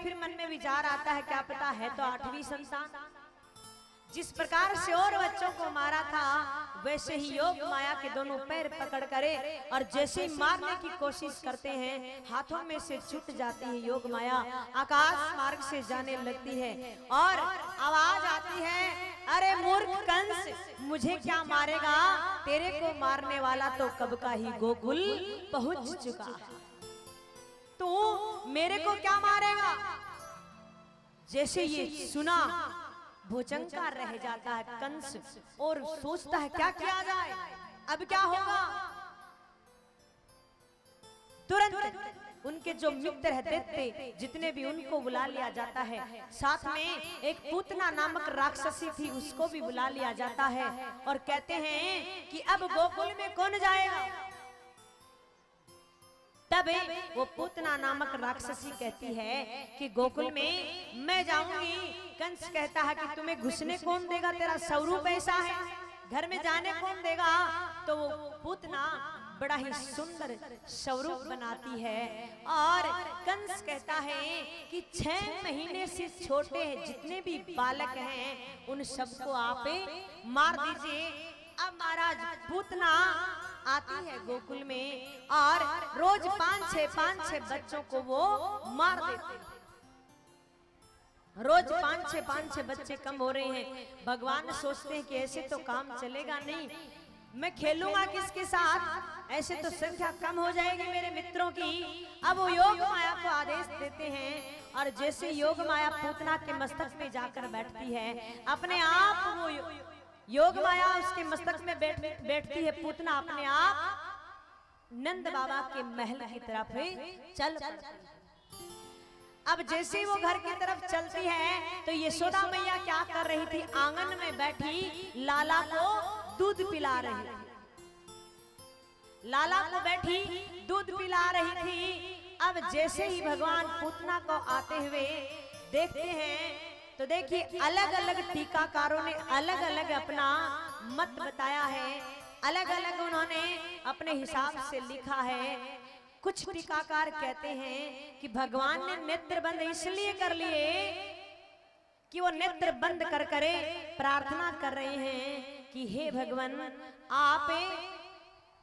फिर मन में विचार आता है क्या पता है तो 8वीं संतान। जिस प्रकार से और बच्चों को मारा था वैसे ही योग माया के दोनों पैर पकड़ करे और जैसे ही मारने की कोशिश करते हैं हाथों में से छूट जाती है योग माया, आकाश मार्ग से जाने लगती है और आवाज आती है, अरे मूर्ख कंस, मुझे क्या मारेगा, तेरे को मारने वाला तो कब का ही गोकुल पहुंच चुका है, तू मेरे को क्या मारेगा। जैसे ये सुना भुजंकार रह जाता है कंस और सोचता है क्या किया जाए, अब क्या होगा। तुरंत उनके जो मित्र रहते थे जितने भी उनको बुला लिया जाता है, साथ में एक पूतना नामक राक्षसी थी उसको भी बुला लिया जाता है और कहते हैं कि अब गोकुल में कौन जाएगा। तब वो पूतना नामक राक्षसी कहती है कि गोकुल में मैं जाऊंगी। कंस कहता है कि तुम्हें घुसने कौन देगा, तेरा स्वरूप ऐसा है, घर में जाने कौन देगा। तो वो पूतना बड़ा ही सुंदर स्वरूप बनाती है और कंस कहता है कि 6 महीने से छोटे जितने भी बालक हैं उन सबको आप मार दीजिए। अब महाराज पूतना आती है गोकुल में और रोज 5-6 बच्चों को वो मार देते। रोज 5-6 बच्चे कम हो रहे हैं। भगवान सोचते हैं कि ऐसे तो काम चलेगा नहीं, मैं खेलूंगा किसके साथ, ऐसे तो संख्या कम हो जाएगी मेरे मित्रों की। अब वो योग माया को आदेश देते हैं और जैसे योग माया पूतना के मस्तक में जाकर बैठती है, अपने आप वो योग माया उसके मस्तक में बैठती है। पूतना अपने आप नंद बाबा के महल की तरफ चल पड़ती है। अब जैसे वो घर की तरफ चलती है तो यशोदा मैया क्या कर रही थी, आंगन में बैठी लाला को दूध पिला रही थी। लाला को बैठी दूध पिला रही थी। अब जैसे ही भगवान पूतना को आते हुए देखते हैं तो देखिए अलग अलग टीकाकारों ने अलग अलग अपना मत बताया है, अलग अलग उन्होंने अपने हिसाब से लिखा है। कुछ टीकाकार कहते हैं कि भगवान ने नेत्र बंद इसलिए कर लिए कि वो नेत्र बंद कर करे प्रार्थना कर रहे हैं कि हे भगवान, आप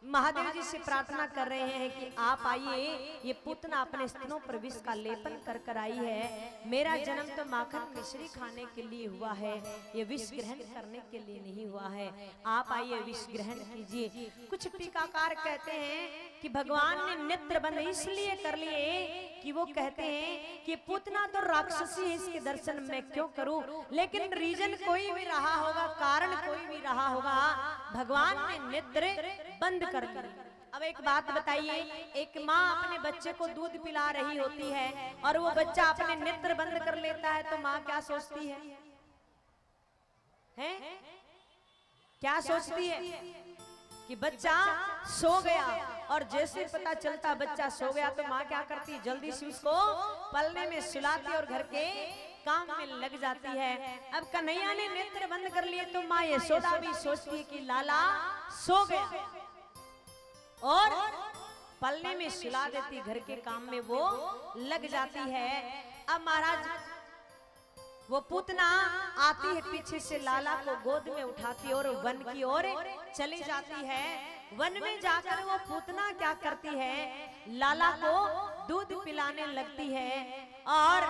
महादेव जी से प्रार्थना कर रहे हैं कि आप आइए, ये पूतना अपने स्तनों पर विष का लेपन कर कर आई है। मेरा जन्म तो माखन मिश्री खाने के लिए हुआ है, ये विष ग्रहण करने के लिए नहीं हुआ है। आप आइए विष ग्रहण कीजिए। कुछ टीकाकार कहते हैं कि भगवान ने नेत्र बंद इसलिए कर लिए कि वो कहते हैं कि पूतना तो राक्षसी है, इसके दर्शन मैं क्यों करूं। लेकिन रीजन कोई भी रहा होगा, कारण कोई भी रहा होगा, भगवान ने नेत्र बंद कर दी। अब एक बात बताइए, एक माँ अपने बच्चे को दूध पिला रही होती है और वो बच्चा अपने नेत्र बंद कर लेता है तो माँ क्या सोचती है? हैं? क्या सोचती है कि बच्चा सो गया, और जैसे पता चलता बच्चा सो गया तो माँ क्या करती, जल्दी से उसको पलने में सुलाती और घर के काम में लग जाती है। अब कन्हैया ने नेत्र बंद कर लिए तो माँ यशोदा भी सोचती है कि लाला सो गया और पलने में सुला देती, घर के काम में वो लग जाती है। अब महाराज वो पूतना आती है पीछे से, लाला को गोद में उठाती और वन की ओर चली जाती है। वन में जाकर वो पूतना क्या करती है, लाला को दूध पिलाने लगती है और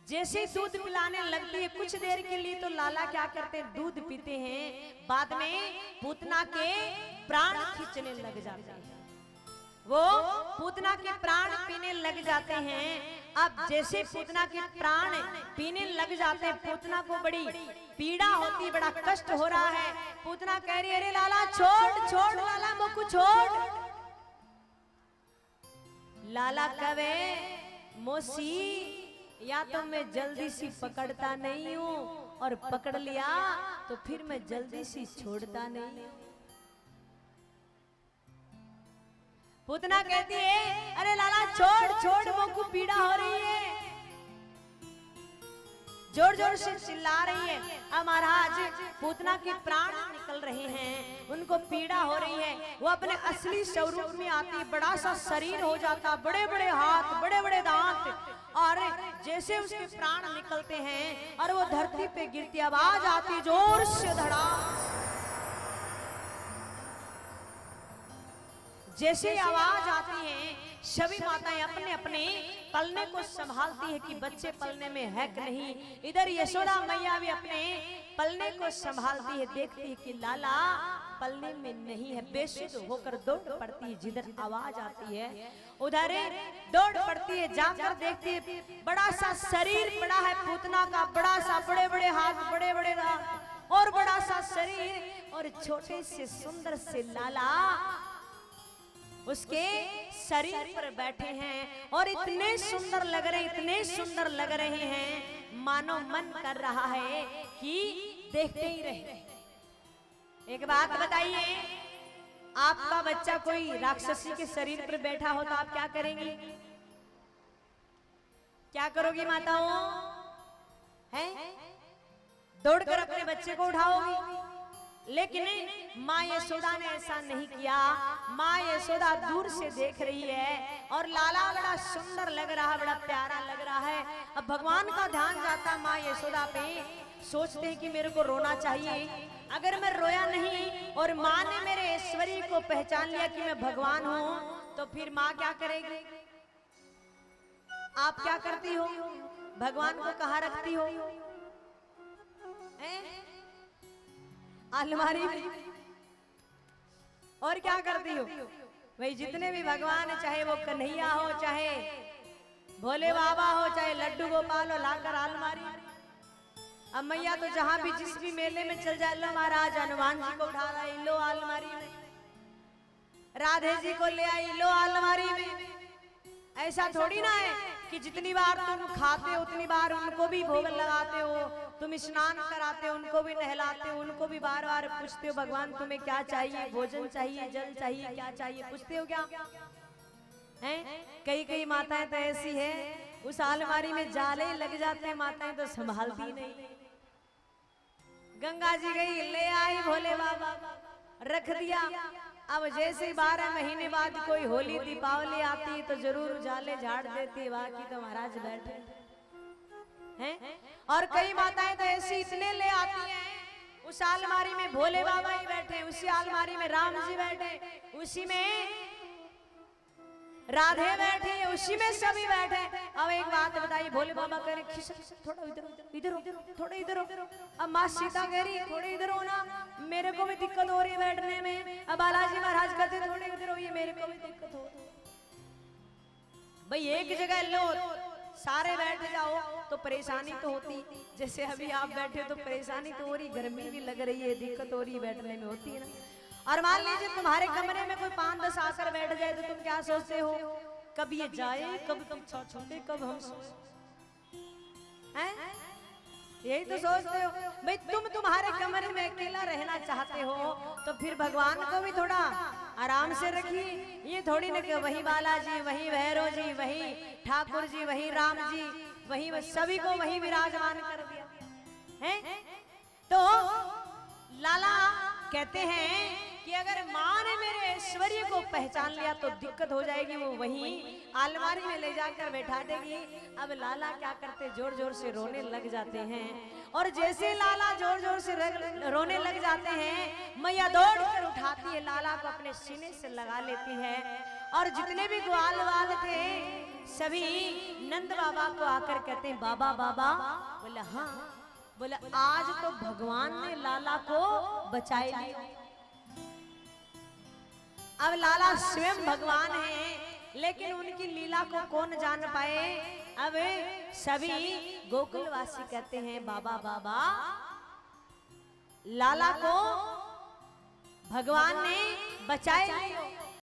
जैसे दूध पिलाने लगती है कुछ देर के लिए तो लाला क्या करते हैं, दूध पीते हैं। बाद में पूतना के प्राण खींचने लग जाते हैं, वो पूतना के प्राण पीने लग जाते हैं। अब जैसे पूतना के प्राण पीने लग जाते हैं, पूतना को बड़ी पीड़ा होती, बड़ा कष्ट हो रहा है। पूतना कह रही, अरे लाला छोड़ छोड़, लाला मुझको छोड़। लाला कहे, मोसी या तो मैं जल्दी सी पकड़ता नहीं हूँ और पकड़ लिया तो फिर मैं जल्दी सी छोड़ता नहीं। पूतना कहती है, अरे लाला छोड़ छोड़, मुझको पीड़ा हो रही है, जोर जोर से चिल्ला रही है। अब महाराज पूतना के प्राण निकल रहे हैं, उनको पीड़ा हो रही है। वो अपने असली स्वरूप में आती, बड़ा सा शरीर हो जाता, बड़े बड़े हाथ, बड़े बड़े दांत और जैसे उसके प्राण निकलते हैं और वो धरती पे गिरती, आवाज आती जोर से धड़ाम। जैसे आवाज आती है सभी माताएं अपने अपने पलने को संभालती है कि बच्चे पलने में है कि नहीं। इधर यशोदा मैया भी अपने पलने को संभालती है, देखती है कि लाला पलने में नहीं है, बेसुध होकर दौड़ पड़ती है। जिधर आवाज आती है उधर दौड़ पड़ती है, जाकर देखती है बड़ा सा शरीर पड़ा है पूतना का, बड़ा सा बड़े बड़े हाथ, बड़े बड़े दांत और बड़ा सा शरीर, और छोटे से सुंदर से लाला उसके शरीर पर बैठे हैं और इतने सुंदर लग रहे, इतने सुंदर लग रहे हैं, मानो मन कर रहा है कि देखते ही रहे। एक बात बताइए, आपका बच्चा कोई राक्षसी के शरीर पर बैठा हो तो आप क्या करेंगी? क्या करोगी माताओं? हैं? दौड़कर अपने बच्चे को उठाओगी? लेकिन माँ यशोदा ने ऐसा नहीं किया। माँ यशोदा दूर से देख रही है और लाला बड़ा सुंदर लग रहा है, बड़ा प्यारा लग रहा है। अब भगवान का ध्यान जाता माँ यशोदा पे, सोचते हैं कि मेरे को रोना चाहिए। अगर मैं रोया नहीं और माँ ने मेरे ऐश्वर्य को पहचान लिया कि मैं भगवान हूँ, तो फिर माँ क्या करेगी? आप क्या करती हो? भगवान को कहाँ रखती हो? अलमारी में। और क्या करती हो? भाई जितने भी भगवान, चाहे वो कन्हैया हो, चाहे भोले बाबा हो, चाहे लड्डू गोपाल हो, लाकर अलमारी में। अब मैया तो जहां भी जिस भी मेले में चल जाए, लो महाराज हनुमान जी को उठा लाई, लो अलमारी में, राधे जी को ले आई, लो अलमारी में। ऐसा थोड़ी ना है कि जितनी बार तुम खाते हो उतनी बार उनको भी भोग लगाते हो, तुम स्नान कराते हो उनको भी नहलाते हो, उनको भी बार बार पूछते हो भगवान तुम्हें क्या चाहिए, भोजन चाहिए, जल चाहिए, क्या चाहिए, पूछते हो क्या? हैं? कई कई माताएं तो ऐसी है, उस अलमारी में जाले लग जाते हैं, माताएं तो संभालती नहीं। गंगा जी गई, ले आई भोले बाबा, रख दिया। अब जैसे 12 महीने बाद कोई होली दीपावली आती है तो जरूर उजाले झाड़ देती है, बाकी तो महाराज बैठे हैं। और कई माताएं तो ऐसी इतने ले आती हैं, उस अलमारी में भोले बाबा ही बैठे, उसी अलमारी में राम जी बैठे, उसी में राधे बैठे, उसी में सभी बैठे। अब एक बात बताइए, भोले बाबा कह रहे थोड़ा इधर हो, थोड़ा इधर हो। अब माँ सीता कह रही थोड़े इधर हो ना, मेरे को भी दिक्कत हो रही है बैठने में। अब बालाजी महाराज कहते थोड़े इधर हो, ये मेरे को भी दिक्कत हो। भाई एक जगह लो सारे बैठ जाओ तो परेशानी तो होती, जैसे अभी आप बैठे तो परेशानी तो हो रही, गर्मी भी लग रही है, दिक्कत हो रही है, बैठने में होती है ना। और मान लीजिए तुम्हारे कमरे में कोई 5-10 आकर बैठ जाए तो तुम क्या सोचते हो? कब ये जाए, कब तुम छोटे, कब हम हैं? यही तो सोचते हो। भाई तुम तुम्हारे कमरे में अकेला रहना चाहते हो तो फिर भगवान को भी थोड़ा आराम से रखिए। ये थोड़ी ना कि वही बालाजी, वही भैरव जी, वही ठाकुर जी, वही राम जी, वही सभी को वही विराजमान कर दिया है। तो लाला कहते हैं कि अगर माँ ने मेरे ऐश्वर्य को पहचान लिया तो दिक्कत हो जाएगी, वो वहीं अलमारी में ले जाकर बैठा देगी। अब लाला क्या करते, जोर जोर से रोने लग जाते हैं। और जैसे लाला जोर जोर से रोने लग जाते हैं, मैया दौड़ कर उठाती है लाला को, अपने सीने से लगा लेती है। और जितने भी ग्वाल वाल थे सभी नंद बाबा को आकर कहते हैं बाबा बाबा। बोला हाँ। बोला आज तो भगवान ने लाला को बचाए लिया। अब लाला स्वयं भगवान है, लेकिन उनकी लीला को कौन जान पाए। अब सभी गोकुलवासी कहते हैं बाबा बाबा, लाला को भगवान ने बचाए लिया।